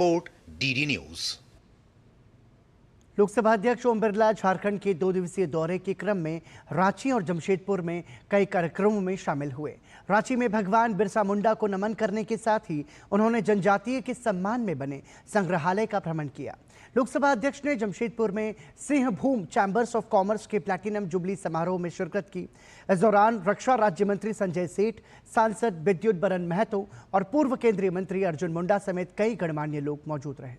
Report DD news. Lok Sabha अध्यक्ष ओम बिरला झारखंड के 2 दिवसीय दौरे के क्रम में रांची और जमशेदपुर में कई कार्यक्रमों में शामिल हुए। रांची में भगवान बिरसा मुंडा को नमन करने के साथ ही उन्होंने जनजातीय के सम्मान में बने संग्रहालय का भ्रमण किया। लोकसभा अध्यक्ष ने जमशेदपुर में सिंहभूम चैंबर्स ऑफ कॉमर्स के प्लैटिनम जुबली समारोह में शिरकत की। इस दौरान रक्षा राज्य मंत्री संजय सेठ, सांसद विद्युत बरन महतो और पूर्व केंद्रीय मंत्री अर्जुन मुंडा समेत कई गणमान्य लोग मौजूद रहे।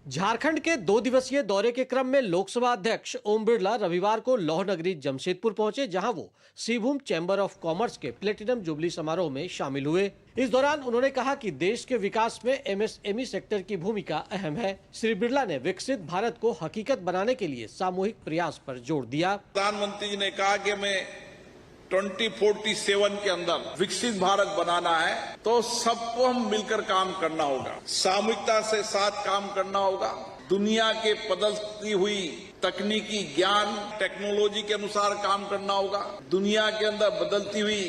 झारखंड के 2 दिवसीय दौरे के क्रम में लोकसभा अध्यक्ष ओम बिरला रविवार को लौह नगरी जमशेदपुर पहुंचे, जहां वो सिंहभूम चैंबर ऑफ कॉमर्स के प्लेटिनम जुबली समारोह में शामिल हुए। इस दौरान उन्होंने कहा कि देश के विकास में एमएसएमई सेक्टर की भूमिका अहम है। श्री बिरला ने विकसित भारत को हकीकत बनाने के लिए सामूहिक प्रयास पर जोर दिया। प्रधानमंत्री जी ने कहा कि हमें 2047 के अंदर विकसित भारत बनाना है, तो सबको हम मिलकर काम करना होगा, सामूहिकता से साथ काम करना होगा। दुनिया के बदलती हुई तकनीकी ज्ञान टेक्नोलॉजी के अनुसार काम करना होगा। दुनिया के अंदर बदलती हुई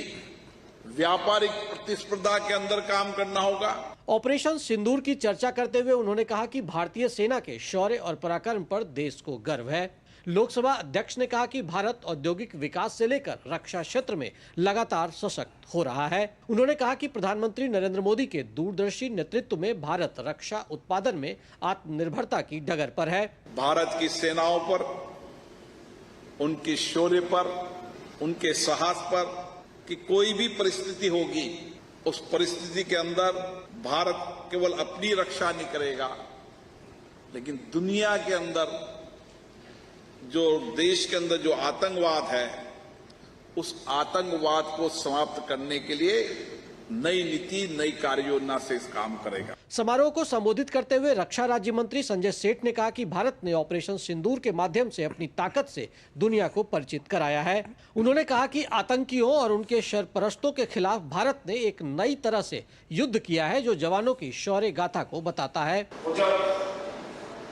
व्यापारिक प्रतिस्पर्धा के अंदर काम करना होगा। ऑपरेशन सिंदूर की चर्चा करते हुए उन्होंने कहा कि भारतीय सेना के शौर्य और पराक्रम पर देश को गर्व है। लोकसभा अध्यक्ष ने कहा कि भारत औद्योगिक विकास से लेकर रक्षा क्षेत्र में लगातार सशक्त हो रहा है। उन्होंने कहा कि प्रधानमंत्री नरेंद्र मोदी के दूरदर्शी नेतृत्व में भारत रक्षा उत्पादन में आत्मनिर्भरता की डगर पर है। भारत की सेनाओं पर, उनके शौर्य पर, उनके साहस पर कि कोई भी परिस्थिति होगी, उस परिस्थिति के अंदर भारत केवल अपनी रक्षा नहीं करेगा, लेकिन दुनिया के अंदर जो देश के अंदर जो आतंकवाद है, उस आतंकवाद को समाप्त करने के लिए नई नीति, नई कार्य योजना से इस काम करेगा। समारोह को संबोधित करते हुए रक्षा राज्य मंत्री संजय सेठ ने कहा कि भारत ने ऑपरेशन सिंदूर के माध्यम से अपनी ताकत से दुनिया को परिचित कराया है। उन्होंने कहा कि आतंकियों और उनके शरपरस्तों के खिलाफ भारत ने एक नई तरह से युद्ध किया है, जो जवानों की शौर्य गाथा को बताता है।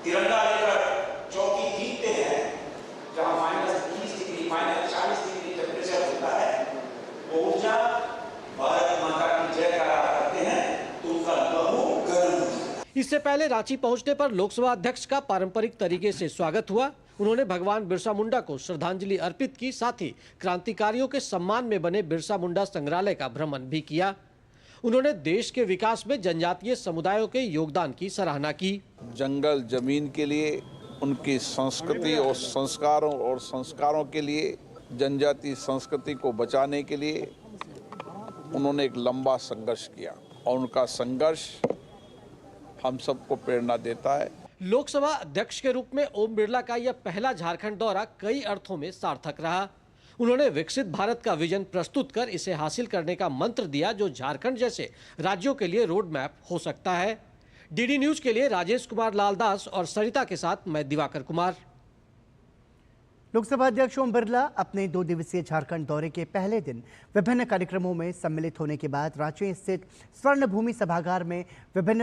तिरंगा लेकर चौकी जीतते हैं, जहां -30 डिग्री, -40 डिग्री टेम्परेचर होता है, वो ऊर्जा भारत माता की जय करा करते हैं, तो उनका लहू गर्म हो जाता है। इससे पहले रांची पहुंचने पर लोकसभा अध्यक्ष का पारंपरिक तरीके से स्वागत हुआ। उन्होंने भगवान बिरसा मुंडा को श्रद्धांजलि अर्पित की, साथ ही क्रांतिकारियों के सम्मान में बने बिरसा मुंडा संग्रहालय का भ्रमण भी किया। उन्होंने देश के विकास में जनजातीय समुदायों के योगदान की सराहना की। जंगल जमीन के लिए, उनकी संस्कृति और संस्कारों के लिए, जनजातीय संस्कृति को बचाने के लिए उन्होंने एक लंबा संघर्ष किया और उनका संघर्ष हम सबको प्रेरणा देता है। लोकसभा अध्यक्ष के रूप में ओम बिरला का यह पहला झारखंड दौरा कई अर्थों में सार्थक रहा। उन्होंने विकसित भारत का विजन प्रस्तुत कर इसे हासिल करने का मंत्र दिया, जो झारखंड जैसे राज्यों के लिए रोड मैप हो सकता है। डीडी न्यूज के लिए राजेश कुमार लालदास और सरिता के साथ मैं दिवाकर कुमार। लोकसभा अध्यक्ष ओम बिरला अपने 2 दिवसीय झारखंड दौरे के पहले दिन विभिन्न कार्यक्रमों में सम्मिलित होने के बाद रांची स्थित स्वर्ण भूमि सभागार में विभिन्न